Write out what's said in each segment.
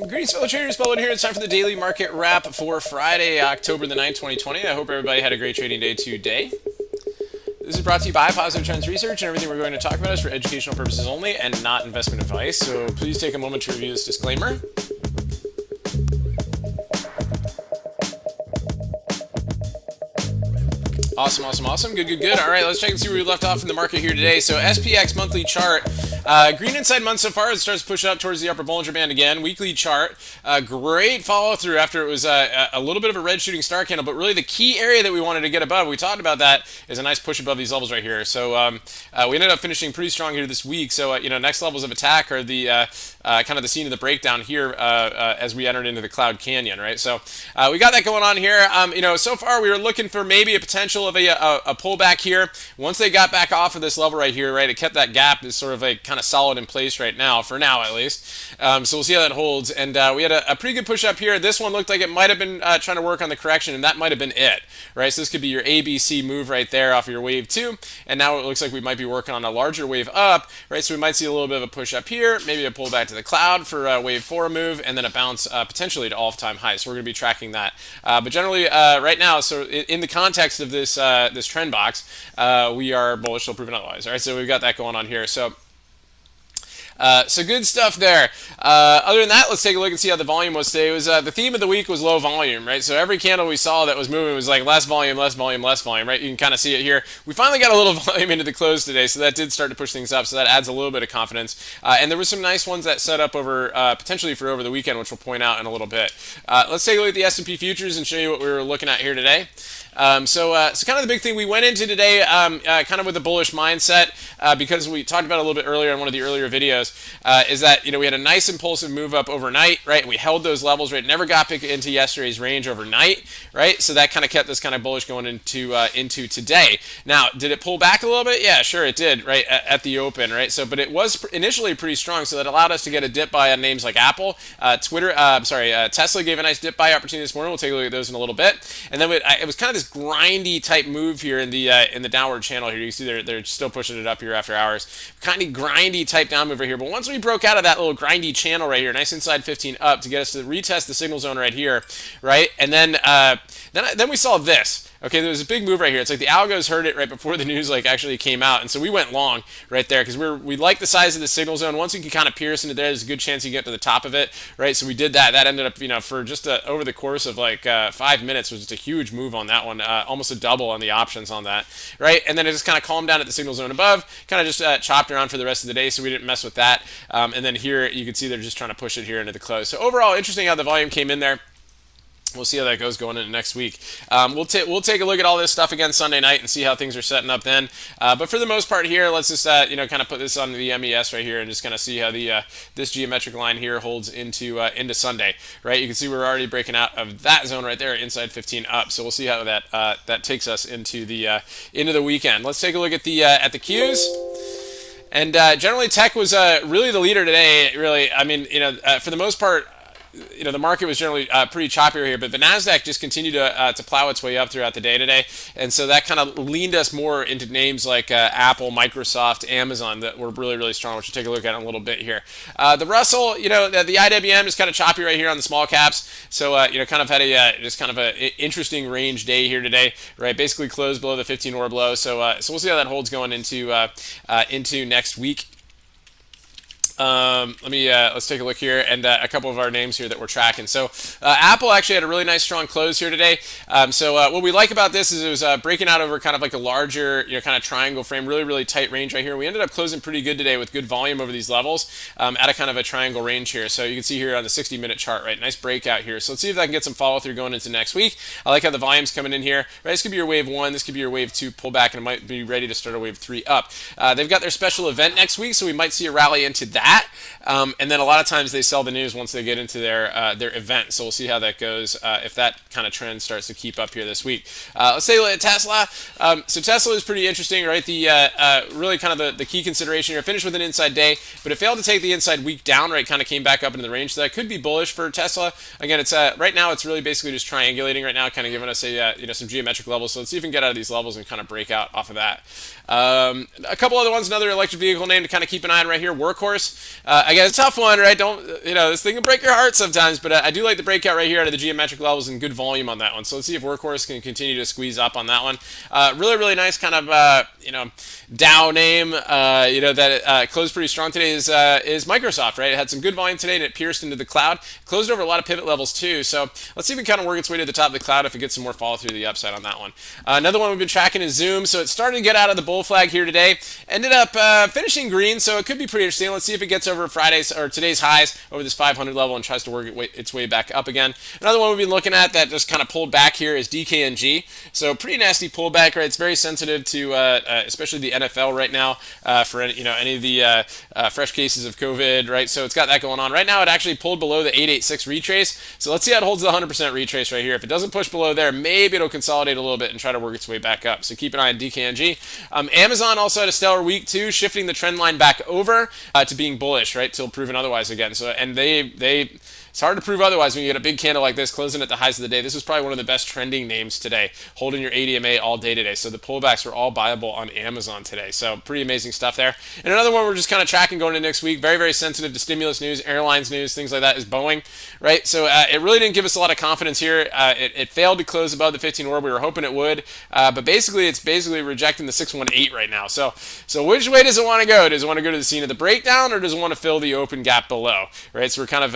Greetings, fellow traders. Bellwood here. It's time for the daily market wrap for Friday, October the 9th, 2020. I hope everybody had a great trading day today. This is brought to you by Positive Trends Research, and everything we're going to talk about is for educational purposes only and not investment advice. So please take a moment to review this disclaimer. Awesome. Good. All right, let's check and see where we left off in the market here today. So SPX monthly chart, green inside month so far. It starts to push up towards the upper Bollinger Band again. Weekly chart, great follow through after it was a little bit of a red shooting star candle, but really the key area that we wanted to get above, we talked about that, is a nice push above these levels right here. So we ended up finishing pretty strong here this week. So next levels of attack are the kind of the scene of the breakdown here as we entered into the Cloud Canyon, right? So we got that going on here. So far we were looking for maybe a potential of a pullback here. Once they got back off of this level right here, right, it kept that gap is sort of a kind of solid in place right now, for now at least. So we'll see how that holds. And we had a pretty good push up here. This one looked like it might have been trying to work on the correction, and that might have been it, right? So this could be your ABC move right there off of your wave 2. And now it looks like we might be working on a larger wave up, right? So we might see a little bit of a push up here, maybe a pullback to the cloud for wave 4 move, and then a bounce potentially to all-time high. So we're going to be tracking that. But generally, right now, so in the context of this this trend box, we are bullish till proven otherwise. All right, so we've got that going on here. So good stuff there. Other than that, let's take a look and see how the volume was today. It was the theme of the week was low volume, right? So every candle we saw that was moving was like less volume, right? You can kind of see it here. We finally got a little volume into the close today, so that did start to push things up. So that adds a little bit of confidence. And there were some nice ones that set up over potentially for over the weekend, which we'll point out in a little bit. Let's take a look at the S&P futures and show you what we were looking at here today. So kind of the big thing we went into today, kind of with a bullish mindset, because we talked about it a little bit earlier in one of the earlier videos, is that we had a nice impulsive move up overnight, right? And we held those levels, right? Never got into yesterday's range overnight, right? So that kind of kept this kind of bullish going into today. Now, did it pull back a little bit? Yeah, sure it did, right? At the open, right? So, but it was initially pretty strong, so that allowed us to get a dip buy on names like Apple, Tesla gave a nice dip buy opportunity this morning. We'll take a look at those in a little bit, and then it was kind of this grindy type move here in the downward channel here. You see they're still pushing it up here after hours. Kind of grindy type down move right here. But once we broke out of that little grindy channel right here, nice inside 15 up to get us to retest the signal zone right here, right? And then we saw this. Okay, there was a big move right here. It's like the algos heard it right before the news actually came out, and so we went long right there because we like the size of the signal zone. Once we can kind of pierce into there, there's a good chance you get to the top of it, right? So we did that. That ended up, for just over the course of 5 minutes, was just a huge move on that one, almost a double on the options on that, right? And then it just kind of calmed down at the signal zone above, kind of just chopped around for the rest of the day, so we didn't mess with that. And then here you can see they're just trying to push it here into the close. So overall, interesting how the volume came in there. We'll see how that goes going into next week. We'll take a look at all this stuff again Sunday night and see how things are setting up then. But for the most part here, let's just kind of put this on the MES right here and just kind of see how the this geometric line here holds into Sunday. Right, you can see we're already breaking out of that zone right there, inside 15 up. So we'll see how that takes us into the weekend. Let's take a look at the Qs. And generally, tech was really the leader today. Really, I mean, for the most part, the market was generally pretty choppier here, but the Nasdaq just continued to plow its way up throughout the day today, and so that kind of leaned us more into names like Apple, Microsoft, Amazon that were really, really strong, which we'll take a look at in a little bit here. The Russell, the IWM is kind of choppy right here on the small caps, so kind of had a interesting range day here today, right? Basically closed below the 15 orb low, so we'll see how that holds going into next week. Let's take a look here, and a couple of our names here that we're tracking. So Apple actually had a really nice strong close here today. What we like about this is it was breaking out over kind of like a larger, kind of triangle frame, really, really tight range right here. We ended up closing pretty good today with good volume over these levels at a kind of a triangle range here. So you can see here on the 60-minute chart, right? Nice breakout here. So let's see if I can get some follow through going into next week. I like how the volume's coming in here. Right, this could be your wave 1, this could be your wave 2 pullback, and it might be ready to start a wave 3 up. They've got their special event next week, so we might see a rally into that. And then a lot of times they sell the news once they get into their event. So we'll see how that goes if that kind of trend starts to keep up here this week. Let's say Tesla. So Tesla is pretty interesting, right? The really kind of the key consideration here. Finished with an inside day, but it failed to take the inside week down, right? Kind of came back up into the range. So that could be bullish for Tesla. Again, it's right now it's really basically just triangulating right now, kind of giving us some geometric levels. So let's see if we can get out of these levels and kind of break out off of that. A couple other ones, another electric vehicle name to kind of keep an eye on right here, Workhorse. Workhorse. Again, it's a tough one, right? Don't, this thing can break your heart sometimes, but I do like the breakout right here out of the geometric levels and good volume on that one. So let's see if Workhorse can continue to squeeze up on that one. Really, really nice kind of, Dow name, that closed pretty strong today is Microsoft, right? It had some good volume today and it pierced into the cloud. Closed over a lot of pivot levels too. So let's see if it kind of work its way to the top of the cloud if it gets some more follow through the upside on that one. Another one we've been tracking is Zoom. So it started to get out of the bull flag here today. Ended up finishing green, so it could be pretty interesting. Let's see if it gets over Friday's or today's highs over this 500 level and tries to work its way back up again. Another one we've been looking at that just kind of pulled back here is DKNG. So pretty nasty pullback, right? It's very sensitive to especially the NFL right now for any of the fresh cases of COVID, right? So it's got that going on. Right now, it actually pulled below the 886 retrace. So let's see how it holds the 100% retrace right here. If it doesn't push below there, maybe it'll consolidate a little bit and try to work its way back up. So keep an eye on DKNG. Amazon also had a stellar week too, shifting the trend line back over to being bullish, right? Till proven otherwise again. So and they it's hard to prove otherwise when you get a big candle like this closing at the highs of the day. This was probably one of the best trending names today, holding your ADMA all day today. So the pullbacks were all buyable on Amazon today. So pretty amazing stuff there. And another one we're just kind of tracking going into next week, very, very sensitive to stimulus news, airlines news, things like that, is Boeing, right? So it really didn't give us a lot of confidence here. It failed to close above the 15 order. We were hoping it would, but basically it's rejecting the 618 right now. So which way does it want to go? Does it want to go to the scene of the breakdown, or does it want to fill the open gap below, right? So we're kind of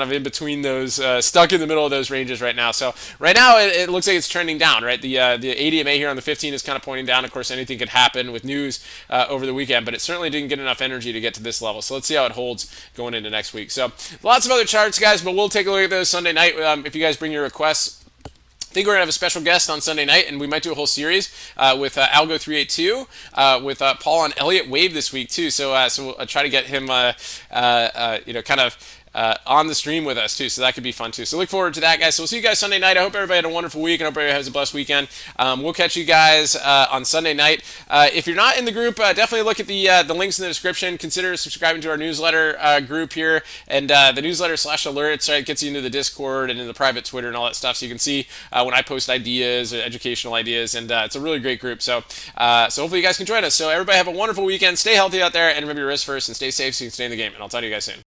in between those, stuck in the middle of those ranges right now. So right now it looks like it's trending down, right? The ADMA here on the 15 is kind of pointing down. Of course, anything could happen with news over the weekend, but it certainly didn't get enough energy to get to this level. So let's see how it holds going into next week. So lots of other charts, guys, but we'll take a look at those Sunday night if you guys bring your requests. I think we're going to have a special guest on Sunday night, and we might do a whole series with Algo382, with Paul on Elliott Wave this week, too. So we'll try to get him, on the stream with us, too. So that could be fun, too. So look forward to that, guys. So we'll see you guys Sunday night. I hope everybody had a wonderful week, and I hope everybody has a blessed weekend. We'll catch you guys on Sunday night. If you're not in the group, definitely look at the links in the description. Consider subscribing to our newsletter group here, and the newsletter /alerts, right, gets you into the Discord and in the private Twitter and all that stuff, so you can see when I post ideas, or educational ideas, and it's a really great group. So hopefully you guys can join us. So everybody have a wonderful weekend. Stay healthy out there, and remember your risk first, and stay safe so you can stay in the game. And I'll talk to you guys soon.